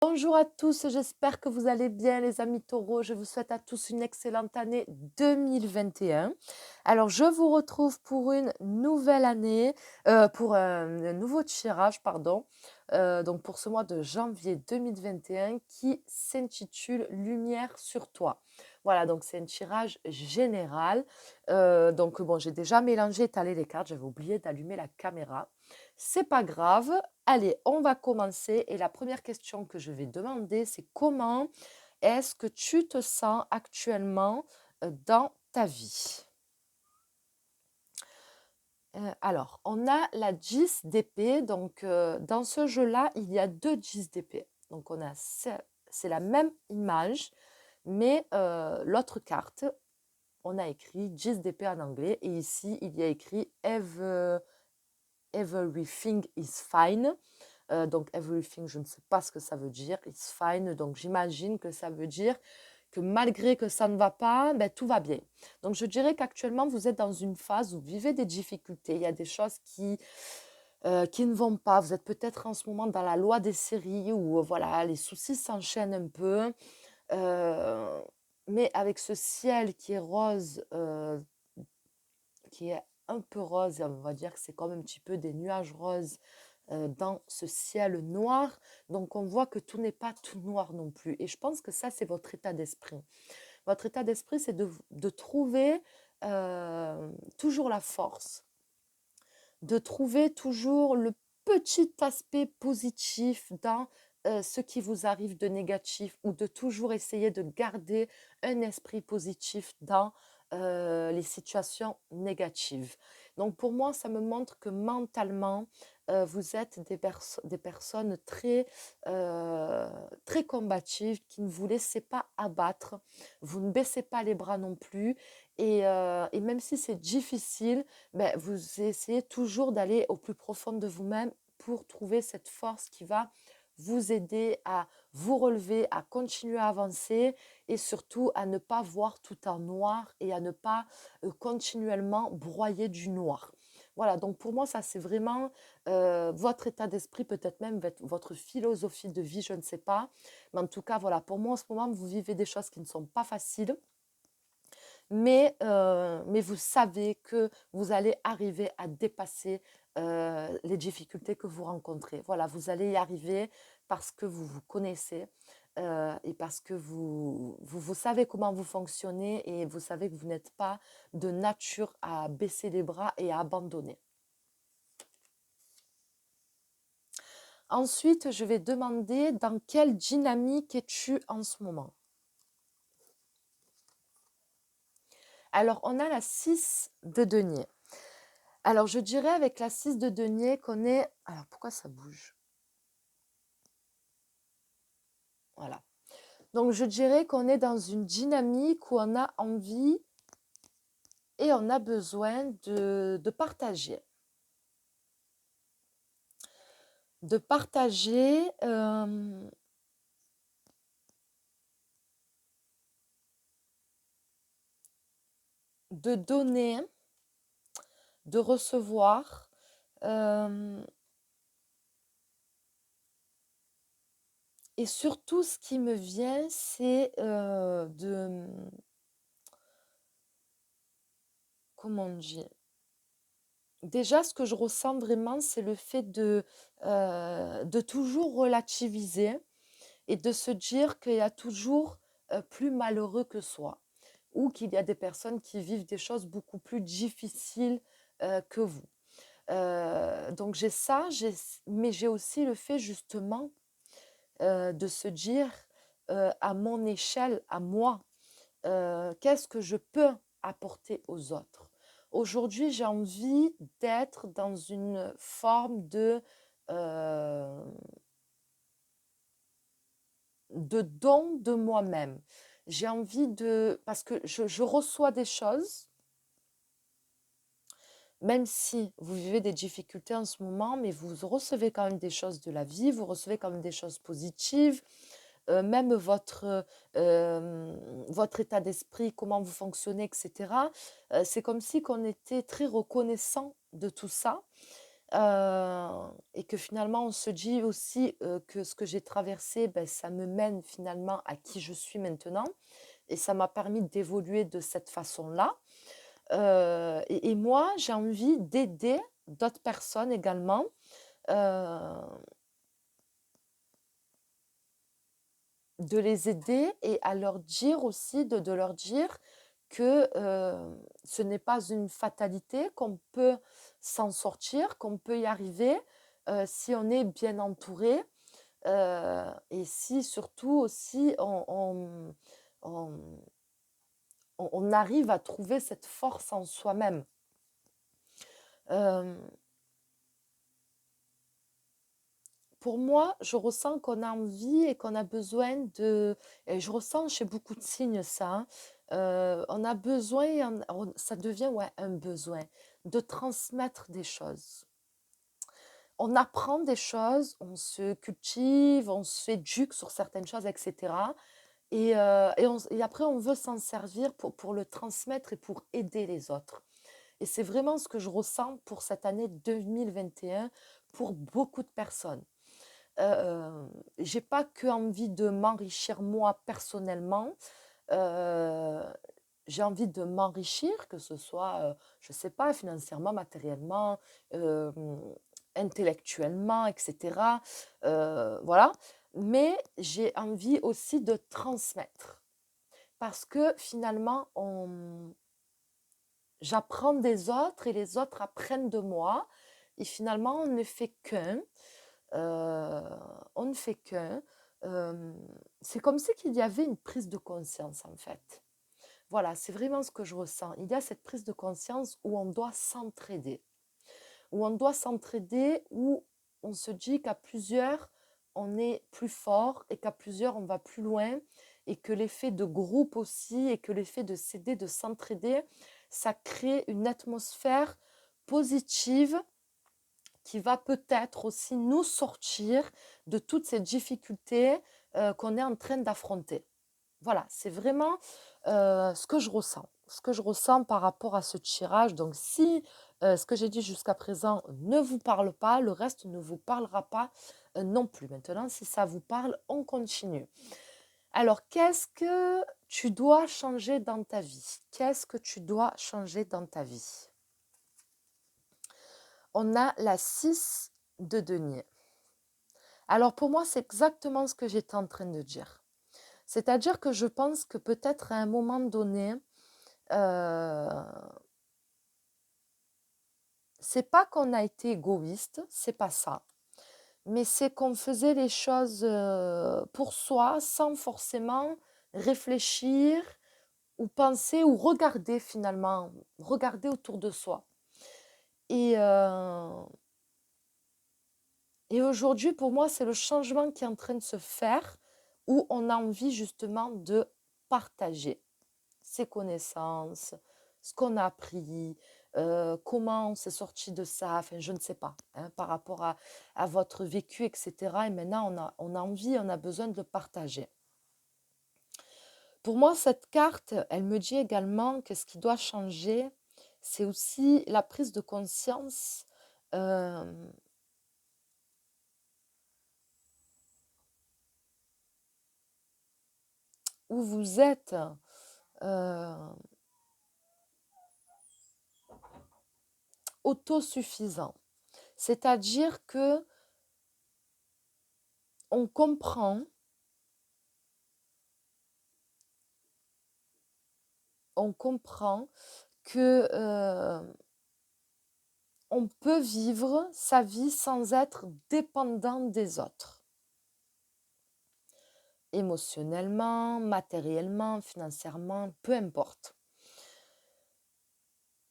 Bonjour à tous, j'espère que vous allez bien les amis taureaux. Je vous souhaite à tous une excellente année 2021. Alors je vous retrouve pour une nouvelle année, pour un nouveau tirage, pardon, donc pour ce mois de janvier 2021 qui s'intitule Lumière sur toi. Voilà, donc c'est un tirage général. Donc bon, j'ai déjà mélangé, étalé les cartes, j'avais oublié d'allumer la caméra. C'est pas grave. Allez, on va commencer. Et la première question que je vais demander, c'est comment est-ce que tu te sens actuellement dans ta vie? Alors, on a la 10 d'épée. Donc, dans ce jeu-là, il y a deux 10 d'épée. Donc, c'est la même image, mais l'autre carte, on a écrit 10 d'épée en anglais. Et ici, il y a écrit Everything is fine. Donc everything, je ne sais pas ce que ça veut dire. It's fine. Donc j'imagine que ça veut dire que malgré que ça ne va pas, ben, tout va bien. Donc je dirais qu'actuellement, vous êtes dans une phase où vous vivez des difficultés. Il y a des choses qui ne vont pas. Vous êtes peut-être en ce moment dans la loi des séries où voilà, les soucis s'enchaînent un peu. Euh, mais avec ce ciel qui est rose, qui est un peu rose, on va dire que c'est comme un petit peu des nuages roses dans ce ciel noir. Donc on voit que tout n'est pas tout noir non plus. Et je pense que ça, c'est votre état d'esprit. Votre état d'esprit, c'est de trouver toujours la force, de trouver toujours le petit aspect positif dans ce qui vous arrive de négatif ou de toujours essayer de garder un esprit positif dans les situations négatives. Donc pour moi, ça me montre que mentalement, vous êtes des personnes très combatives qui ne vous laissez pas abattre, vous ne baissez pas les bras non plus et même si c'est difficile, ben, vous essayez toujours d'aller au plus profond de vous-même pour trouver cette force qui va vous aider à vous relever, à continuer à avancer et surtout à ne pas voir tout en noir et à ne pas continuellement broyer du noir. Voilà, donc pour moi, ça c'est vraiment votre état d'esprit, peut-être même votre philosophie de vie, je ne sais pas. Mais en tout cas, voilà, pour moi en ce moment, vous vivez des choses qui ne sont pas faciles mais vous savez que vous allez arriver à dépasser les difficultés que vous rencontrez. Voilà, vous allez y arriver parce que vous vous connaissez et parce que vous savez comment vous fonctionnez et vous savez que vous n'êtes pas de nature à baisser les bras et à abandonner. Ensuite, je vais demander dans quelle dynamique es-tu en ce moment? Alors, on a la 6 de denier. Alors, je dirais avec la 6 de denier qu'on est... Alors, pourquoi ça bouge? Voilà. Donc, je dirais qu'on est dans une dynamique où on a envie et on a besoin de partager. De partager, de donner, de recevoir. Et surtout, ce qui me vient, c'est de... Comment on dit? Déjà, ce que je ressens vraiment, c'est le fait de toujours relativiser et de se dire qu'il y a toujours plus malheureux que soi ou qu'il y a des personnes qui vivent des choses beaucoup plus difficiles que vous. Donc j'ai ça, mais j'ai aussi le fait justement de se dire à mon échelle, à moi, qu'est-ce que je peux apporter aux autres. Aujourd'hui, j'ai envie d'être dans une forme euh, de don de moi-même. J'ai envie de... Parce que je reçois des choses, même si vous vivez des difficultés en ce moment, mais vous recevez quand même des choses de la vie, vous recevez quand même des choses positives, même votre état d'esprit, comment vous fonctionnez, etc. C'est comme si qu'on était très reconnaissant de tout ça. et que finalement on se dit aussi que ce que j'ai traversé, ben, ça me mène finalement à qui je suis maintenant et ça m'a permis d'évoluer de cette façon-là. Et moi, j'ai envie d'aider d'autres personnes également, euh, de les aider et à leur dire aussi, de leur dire que ce n'est pas une fatalité, qu'on peut s'en sortir, qu'on peut y arriver si on est bien entouré et si surtout aussi on- on arrive à trouver cette force en soi-même. Euh, pour moi, je ressens qu'on a envie et qu'on a besoin de... Et je ressens chez beaucoup de signes ça. Hein, on a besoin, ça devient ouais, un besoin de transmettre des choses. On apprend des choses, on se cultive, on s'éduque sur certaines choses, etc. Et après, on veut s'en servir pour le transmettre et pour aider les autres. Et c'est vraiment ce que je ressens pour cette année 2021 pour beaucoup de personnes. Euh, j'ai pas que envie de m'enrichir moi personnellement. euh, j'ai envie de m'enrichir, que ce soit, je sais pas, financièrement, matériellement, euh, intellectuellement, etc. Voilà. Mais j'ai envie aussi de transmettre. Parce que finalement, j'apprends des autres et les autres apprennent de moi. Et finalement, on ne fait qu'un. euh, on ne fait qu'un. Euh, c'est comme si qu'il y avait une prise de conscience, en fait. Voilà, c'est vraiment ce que je ressens. Il y a cette prise de conscience où on doit s'entraider. Où on doit s'entraider, où on se dit qu'à plusieurs, on est plus fort et qu'à plusieurs, on va plus loin. Et que l'effet de groupe aussi, et que l'effet de s'aider, de s'entraider, ça crée une atmosphère positive qui va peut-être aussi nous sortir de toutes ces difficultés qu'on est en train d'affronter. Voilà, c'est vraiment ce que je ressens. Ce que je ressens par rapport à ce tirage. Donc, si ce que j'ai dit jusqu'à présent ne vous parle pas, le reste ne vous parlera pas non plus. Maintenant, si ça vous parle, on continue. Alors, qu'est-ce que tu dois changer dans ta vie? Qu'est-ce que tu dois changer dans ta vie? On a la 6 de denier. Alors, pour moi, c'est exactement ce que j'étais en train de dire. C'est-à-dire que je pense que peut-être à un moment donné, euh, c'est pas qu'on a été égoïste, c'est pas ça, mais c'est qu'on faisait les choses pour soi sans forcément réfléchir ou penser ou regarder finalement, regarder autour de soi. Et, euh, et aujourd'hui, pour moi, c'est le changement qui est en train de se faire où on a envie justement de partager ses connaissances, ce qu'on a appris, comment on s'est sorti de ça, enfin je ne sais pas, hein, par rapport à votre vécu, etc. Et maintenant, on a envie, on a besoin de le partager. Pour moi, cette carte, elle me dit également que ce qui doit changer, c'est aussi la prise de conscience euh, où vous êtes euh, autosuffisant. C'est-à-dire que on comprend, on comprend que on peut vivre sa vie sans être dépendant des autres, émotionnellement, matériellement, financièrement, peu importe.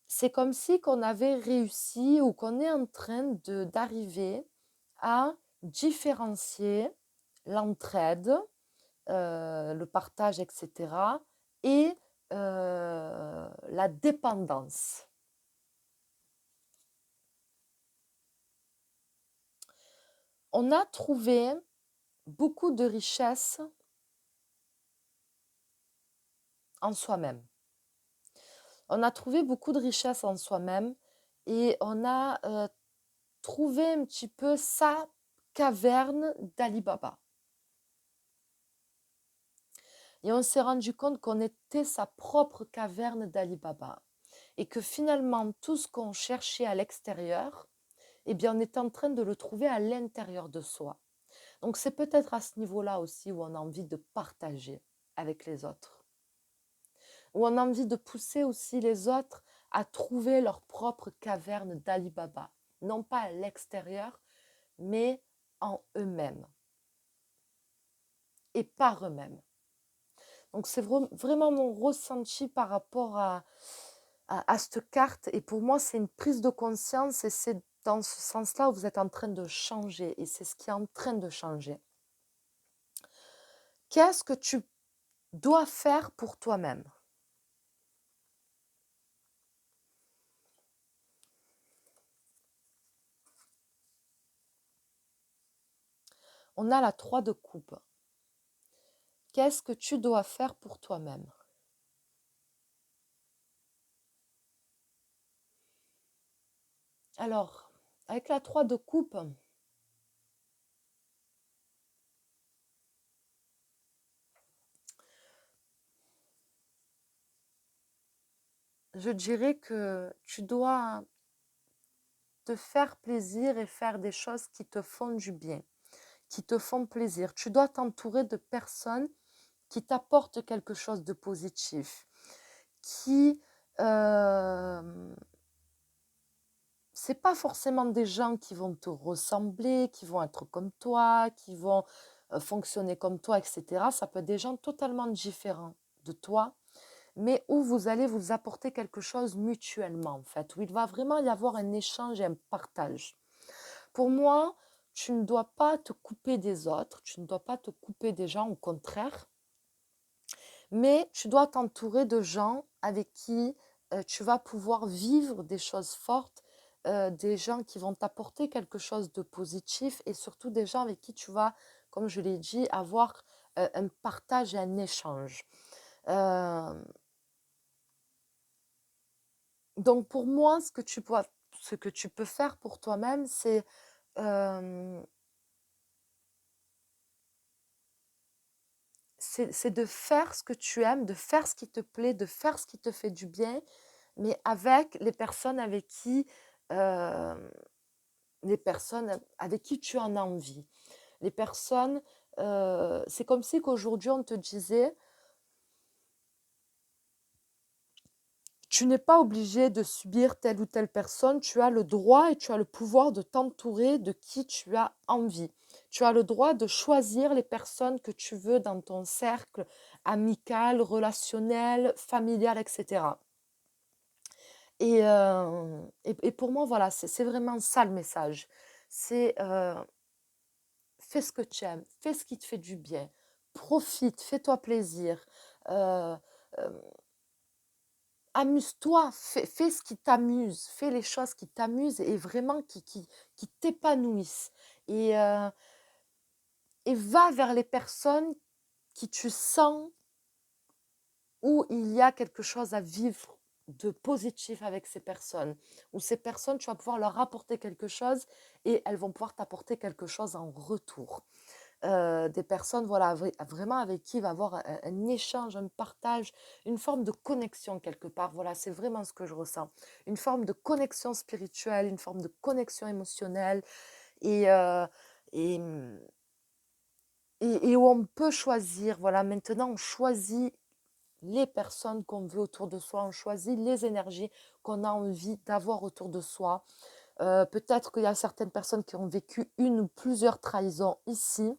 C'est comme si qu'on avait réussi ou qu'on est en train d'arriver à différencier l'entraide, le partage, etc., et la dépendance. On a trouvé beaucoup de richesses en soi-même. On a trouvé beaucoup de richesses en soi-même et on a trouver un petit peu sa caverne d'Ali Baba. Et on s'est rendu compte qu'on était sa propre caverne d'Ali Baba. Et que finalement, tout ce qu'on cherchait à l'extérieur, eh bien, on est en train de le trouver à l'intérieur de soi. Donc, c'est peut-être à ce niveau-là aussi où on a envie de partager avec les autres. Où on a envie de pousser aussi les autres à trouver leur propre caverne d'Ali Baba. Non pas à l'extérieur, mais en eux-mêmes. Et par eux-mêmes. Donc, c'est vraiment mon ressenti par rapport à cette carte. Et pour moi, c'est une prise de conscience et c'est dans ce sens-là où vous êtes en train de changer. Et c'est ce qui est en train de changer. Qu'est-ce que tu dois faire pour toi-même? On a la 3 de coupe. Qu'est-ce que tu dois faire pour toi-même? Alors, avec la 3 de coupe, je dirais que tu dois te faire plaisir et faire des choses qui te font du bien, qui te font plaisir. Tu dois t'entourer de personnes qui t'apportent quelque chose de positif, qui c'est pas forcément des gens qui vont te ressembler, qui vont être comme toi, qui vont fonctionner comme toi, etc. Ça peut être des gens totalement différents de toi, mais où vous allez vous apporter quelque chose mutuellement, en fait, où il va vraiment y avoir un échange et un partage. Pour moi, tu ne dois pas te couper des autres, tu ne dois pas te couper des gens, au contraire, mais tu dois t'entourer de gens avec qui tu vas pouvoir vivre des choses fortes, des gens qui vont t'apporter quelque chose de positif et surtout des gens avec qui tu vas, comme je l'ai dit, avoir un partage et un échange. Euh, donc pour moi, ce que tu peux faire pour toi-même, euh, c'est de faire ce que tu aimes, de faire ce qui te plaît, de faire ce qui te fait du bien, mais avec euh, les personnes avec qui tu en as envie. Les personnes, c'est comme si qu'aujourd'hui on te disait, tu n'es pas obligé de subir telle ou telle personne, tu as le droit et tu as le pouvoir de t'entourer de qui tu as envie. Tu as le droit de choisir les personnes que tu veux dans ton cercle amical, relationnel, familial, etc. Et pour moi, voilà, c'est vraiment ça le message. C'est fais ce que tu aimes, fais ce qui te fait du bien, profite, fais-toi plaisir, euh, euh, amuse-toi, fais ce qui t'amuse, fais les choses qui t'amusent et vraiment qui t'épanouissent. Et va vers les personnes qui tu sens où il y a quelque chose à vivre de positif avec ces personnes, où ces personnes, tu vas pouvoir leur apporter quelque chose et elles vont pouvoir t'apporter quelque chose en retour. Des personnes voilà, vraiment avec qui il va y avoir un échange, un partage, une forme de connexion quelque part. Voilà, c'est vraiment ce que je ressens. Une forme de connexion spirituelle, une forme de connexion émotionnelle et, euh, et, et où on peut choisir. Voilà, maintenant, on choisit les personnes qu'on veut autour de soi, on choisit les énergies qu'on a envie d'avoir autour de soi. Peut-être qu'il y a certaines personnes qui ont vécu une ou plusieurs trahisons ici,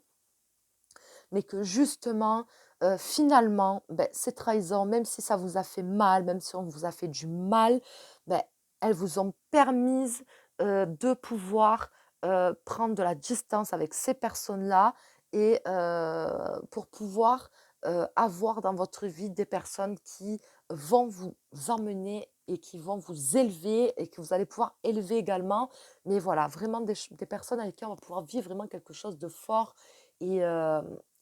mais que justement, finalement, ces trahisons, même si ça vous a fait mal, même si on vous a fait du mal, ben, elles vous ont permis de pouvoir prendre de la distance avec ces personnes-là et pour pouvoir avoir dans votre vie des personnes qui vont vous emmener et qui vont vous élever et que vous allez pouvoir élever également. Mais voilà, vraiment des personnes avec qui on va pouvoir vivre vraiment quelque chose de fort et,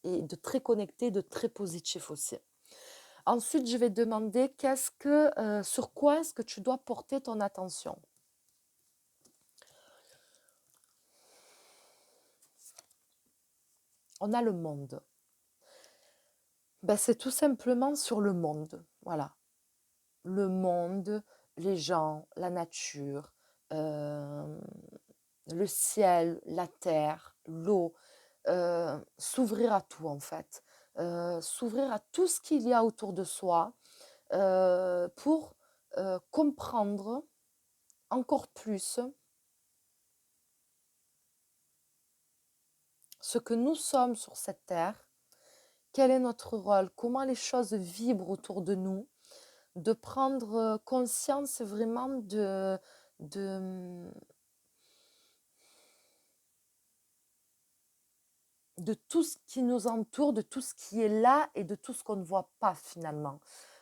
et de très connecté, de très positif aussi. Ensuite, je vais demander sur quoi est-ce que tu dois porter ton attention. on a le monde. Ben, c'est tout simplement sur le monde, voilà. Le monde, les gens, la nature, euh, le ciel, la terre, l'eau, s'ouvrir à tout en fait. S'ouvrir à tout ce qu'il y a autour de soi pour comprendre encore plus ce que nous sommes sur cette terre, quel est notre rôle, comment les choses vibrent autour de nous, de prendre conscience vraiment de, de tout ce qui nous entoure, de tout ce qui est là et de tout ce qu'on ne voit pas finalement.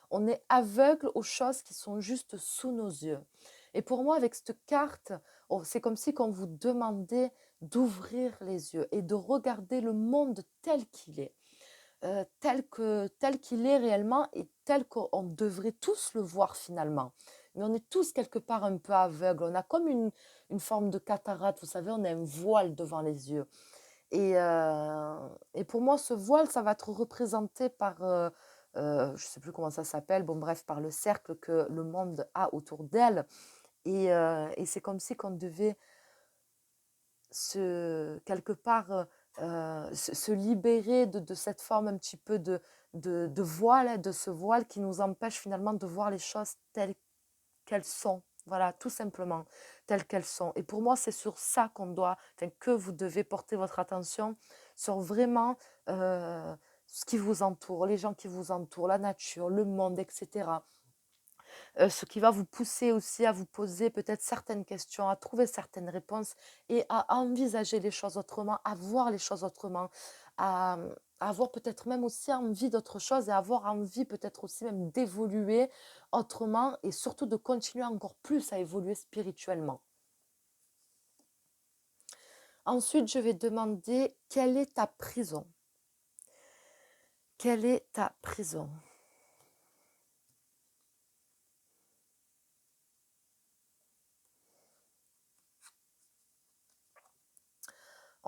On est aveugle aux choses qui sont juste sous nos yeux. Et pour moi, avec cette carte, c'est comme si on vous demandait d'ouvrir les yeux et de regarder le monde tel qu'il est, tel qu'il est réellement et tel qu'on devrait tous le voir finalement. Mais on est tous quelque part un peu aveugles. On a comme une forme de cataracte, vous savez, on a un voile devant les yeux. Et pour moi, ce voile, ça va être représenté par, je ne sais plus comment ça s'appelle, bon bref, par le cercle que le monde a autour d'elle. Et c'est comme si qu'on devait quelque part, se libérer de cette forme un petit peu de voile, de ce voile qui nous empêche finalement de voir les choses telles qu'elles sont. Voilà, tout simplement, telles qu'elles sont. Et pour moi, c'est sur ça que vous devez porter votre attention, sur vraiment ce qui vous entoure, les gens qui vous entourent, la nature, le monde, etc. Ce qui va vous pousser aussi à vous poser peut-être certaines questions, à trouver certaines réponses et à envisager les choses autrement, à voir les choses autrement, à, à avoir peut-être même aussi envie d'autre chose et avoir envie peut-être aussi même d'évoluer autrement et surtout de continuer encore plus à évoluer spirituellement. Ensuite, je vais demander quelle est ta prison? Quelle est ta prison?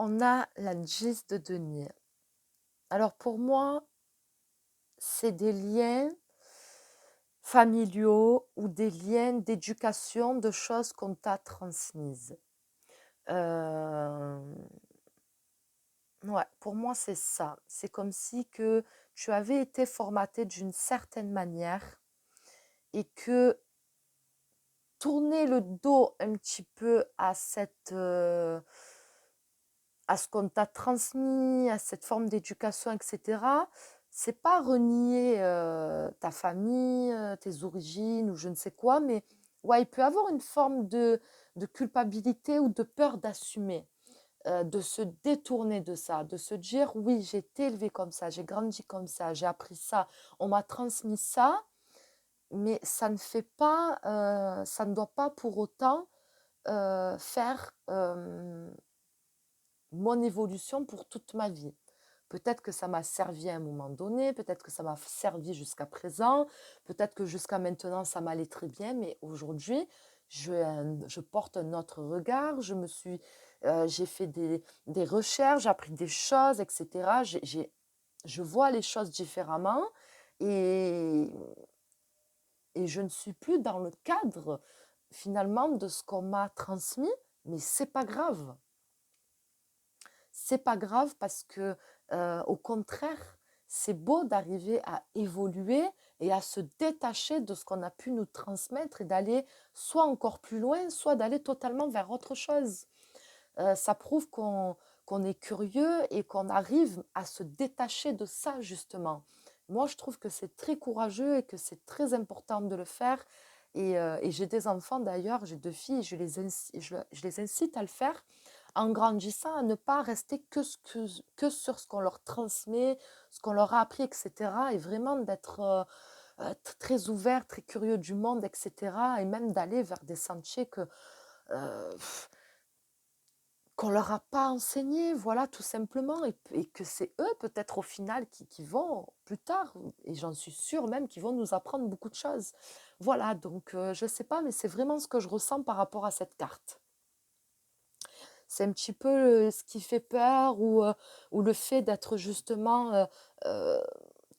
On a la 10 de denier. Alors pour moi, c'est des liens familiaux ou des liens d'éducation, de choses qu'on t'a transmises. Euh, ouais, pour moi, c'est ça. C'est comme si que tu avais été formaté d'une certaine manière et que tourner le dos un petit peu à ce qu'on t'a transmis, à cette forme d'éducation, etc., c'est pas renier ta famille, tes origines ou je ne sais quoi, mais ouais, il peut y avoir une forme de culpabilité ou de peur d'assumer, de se détourner de ça, de se dire oui, j'ai été élevé comme ça, j'ai grandi comme ça, j'ai appris ça, on m'a transmis ça, mais ça ne doit pas pour autant faire mon évolution pour toute ma vie. Peut-être que ça m'a servi à un moment donné, peut-être que ça m'a servi jusqu'à présent, peut-être que jusqu'à maintenant ça m'allait très bien, mais aujourd'hui je porte un autre regard, j'ai fait des recherches, j'ai appris des choses, etc. Je vois les choses différemment et, et je ne suis plus dans le cadre finalement de ce qu'on m'a transmis, mais c'est pas grave. C'est pas grave parce que, au contraire, c'est beau d'arriver à évoluer et à se détacher de ce qu'on a pu nous transmettre et d'aller soit encore plus loin, soit d'aller totalement vers autre chose. Ça prouve qu'on est curieux et qu'on arrive à se détacher de ça, justement. Moi, je trouve que c'est très courageux et que c'est très important de le faire. Et j'ai des enfants d'ailleurs, j'ai 2 filles, je les incite à le faire en grandissant, à ne pas rester que sur ce qu'on leur transmet, ce qu'on leur a appris, etc. Et vraiment d'être très ouvert, très curieux du monde, etc. Et même d'aller vers des sentiers euh, qu'on leur a pas enseigné, voilà, tout simplement, et que c'est eux peut-être au final qui vont plus tard, et j'en suis sûre même, qui vont nous apprendre beaucoup de choses. Voilà, donc je sais pas, mais c'est vraiment ce que je ressens par rapport à cette carte. C'est un petit peu ce qui fait peur ou le fait d'être justement euh,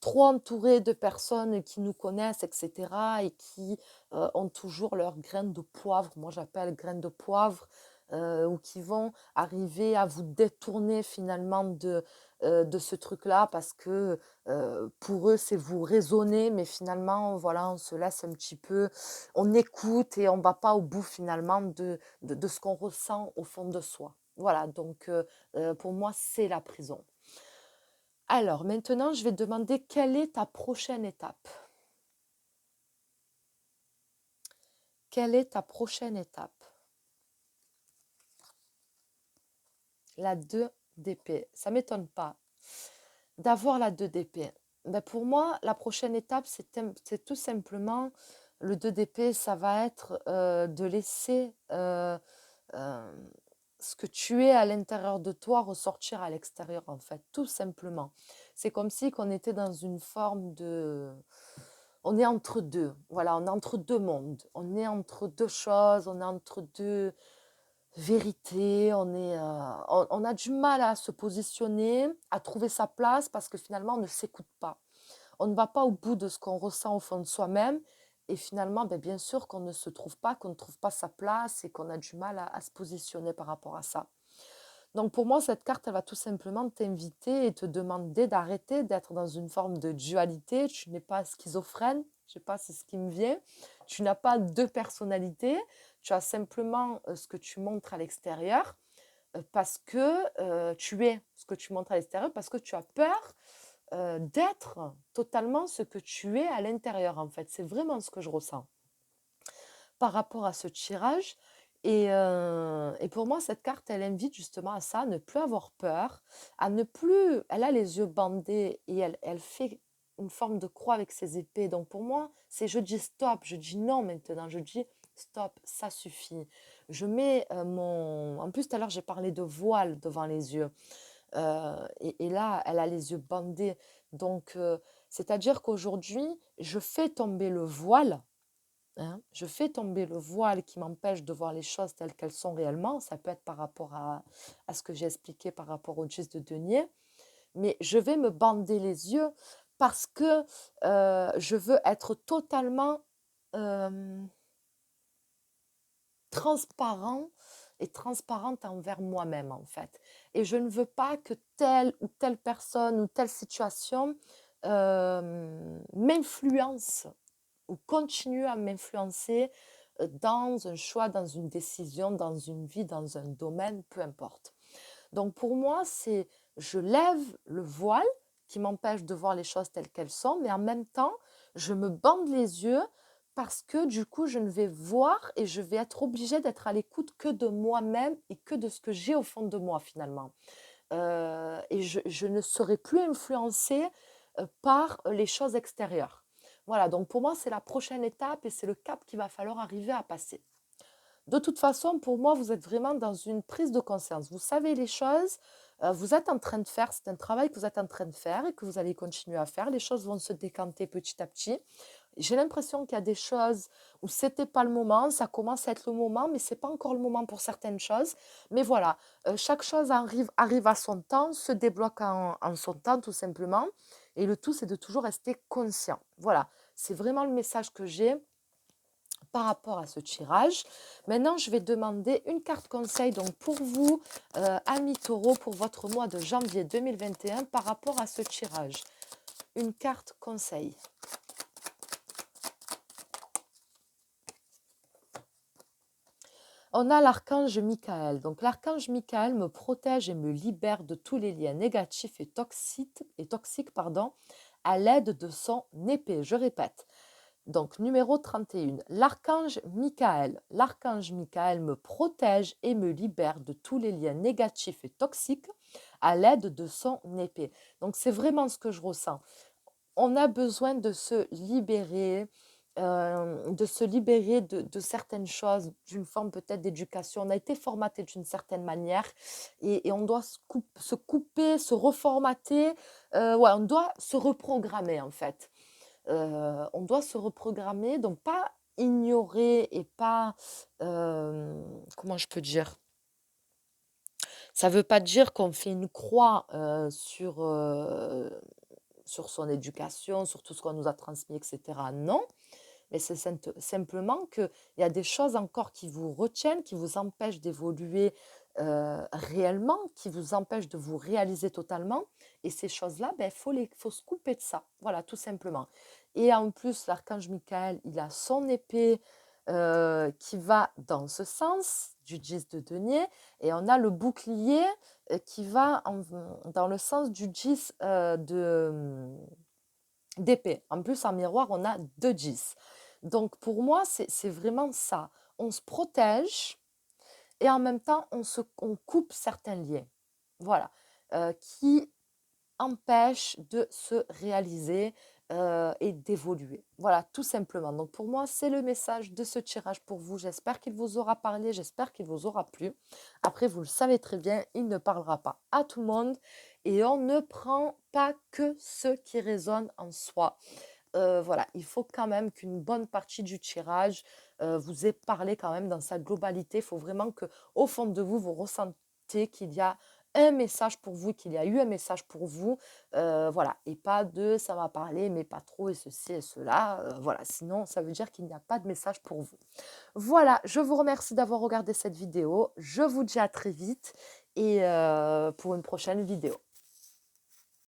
trop entouré de personnes qui nous connaissent, etc. et qui ont toujours leur graines de poivre, moi j'appelle graines de poivre, ou qui vont arriver à vous détourner finalement de ce truc-là parce que pour eux c'est vous raisonner, mais finalement voilà, on se laisse un petit peu, on écoute et on ne va pas au bout finalement de ce qu'on ressent au fond de soi. Voilà, donc pour moi c'est la prison. Alors maintenant, je vais te demander quelle est ta prochaine étape. Quelle est ta prochaine étape? La 2 d'épée. Ça ne m'étonne pas d'avoir la 2 d'épée. Ben pour moi, la prochaine étape, c'est tout simplement le 2 d'épée, ça va être de laisser euh, ce que tu es à l'intérieur de toi ressortir à l'extérieur, en fait, tout simplement. C'est comme si qu'on était dans une forme de... On est entre deux, voilà, on est entre deux mondes, on est entre deux choses, on est entre deux vérités, on a du mal à se positionner, à trouver sa place parce que finalement on ne s'écoute pas. On ne va pas au bout de ce qu'on ressent au fond de soi-même et finalement, ben, bien sûr qu'on ne se trouve pas, qu'on ne trouve pas sa place et qu'on a du mal à se positionner par rapport à ça. Donc pour moi, cette carte, elle va tout simplement t'inviter et te demander d'arrêter d'être dans une forme de dualité. Tu n'es pas schizophrène, je sais pas, c'est ce qui me vient. Tu n'as pas deux personnalités, tu as simplement ce que tu montres à l'extérieur parce que tu es ce que tu montres à l'extérieur, parce que tu as peur d'être totalement ce que tu es à l'intérieur, en fait. C'est vraiment ce que je ressens par rapport à ce tirage. Et pour moi, cette carte, elle invite justement à ça, à ne plus avoir peur, à ne plus... Elle a les yeux bandés et elle fait une forme de croix avec ses épées. Donc pour moi, c'est je dis stop, je dis non maintenant, je dis stop, ça suffit. Je mets mon... En plus, tout à l'heure, j'ai parlé de voile devant les yeux. Et là, elle a les yeux bandés. Donc, c'est-à-dire qu'aujourd'hui, je fais tomber le voile. Hein, je fais tomber le voile qui m'empêche de voir les choses telles qu'elles sont réellement. Ça peut être par rapport à ce que j'ai expliqué par rapport au 10 de denier. Mais je vais me bander les yeux parce que je veux être totalement euh, transparent et transparente envers moi-même en fait. Et je ne veux pas que telle ou telle personne ou telle situation m'influence ou continue à m'influencer dans un choix, dans une décision, dans une vie, dans un domaine, peu importe. Donc pour moi, c'est je lève le voile qui m'empêche de voir les choses telles qu'elles sont, mais en même temps, je me bande les yeux parce que du coup, je ne vais voir et je vais être obligée d'être à l'écoute que de moi-même et que de ce que j'ai au fond de moi finalement. Et je ne serai plus influencée par les choses extérieures. Voilà, donc pour moi, c'est la prochaine étape et c'est le cap qu'il va falloir arriver à passer. De toute façon, pour moi, vous êtes vraiment dans une prise de conscience. Vous savez les choses, vous êtes en train de faire, c'est un travail que vous êtes en train de faire et que vous allez continuer à faire. Les choses vont se décanter petit à petit. J'ai l'impression qu'il y a des choses où c'était pas le moment, ça commence à être le moment, mais c'est pas encore le moment pour certaines choses. Mais voilà, chaque chose arrive à son temps, se débloque en son temps tout simplement. Et le tout, c'est de toujours rester conscient. Voilà, c'est vraiment le message que j'ai par rapport à ce tirage. Maintenant, je vais demander une carte conseil donc pour vous, amis taureaux, pour votre mois de janvier 2021 par rapport à ce tirage. Une carte conseil. On a l'archange Michael. Donc l'archange Michael me protège et me libère de tous les liens négatifs et toxiques à l'aide de son épée. Je répète. Donc numéro 31, l'archange Michael. L'archange Michael me protège et me libère de tous les liens négatifs et toxiques à l'aide de son épée. Donc c'est vraiment ce que je ressens. On a besoin de se libérer de certaines choses, d'une forme peut-être d'éducation. On a été formaté d'une certaine manière et on doit se couper, se reformater. Ouais, on doit se reprogrammer en fait. On doit se reprogrammer, donc pas ignorer et pas, comment je peux dire, Ça ne veut pas dire qu'on fait une croix, sur son éducation, sur tout ce qu'on nous a transmis et cetera. Non, mais c'est simplement qu'il y a des choses encore qui vous retiennent, qui vous empêchent d'évoluer, réellement, qui vous empêchent de vous réaliser totalement et ces choses-là, ben, faut se couper de ça. Voilà, tout simplement et en plus, l'archange Michael, il a son épée, qui va dans ce sens, du 10 de denier et on a le bouclier, qui va dans le sens du 10, d'épée. En plus, en miroir, on a 2 10. Donc pour moi, c'est vraiment ça. On se protège et en même temps, on coupe certains liens. Voilà, qui empêchent de se réaliser, et d'évoluer. Voilà, tout simplement. Donc pour moi, c'est le message de ce tirage pour vous. J'espère qu'il vous aura parlé, j'espère qu'il vous aura plu. Après, vous le savez très bien, il ne parlera pas à tout le monde et on ne prend pas que ce qui résonne en soi. Voilà, il faut quand même qu'une bonne partie du tirage, vous ait parlé quand même dans sa globalité. Il faut vraiment que, au fond de vous, vous ressentez qu'il y a un message pour vous, qu'il y a eu un message pour vous, voilà et pas de: «Ça m'a parlé, mais pas trop et ceci et cela», voilà, sinon ça veut dire qu'il n'y a pas de message pour vous. Voilà, je vous remercie d'avoir regardé cette vidéo. Je vous dis à très vite et pour une prochaine vidéo.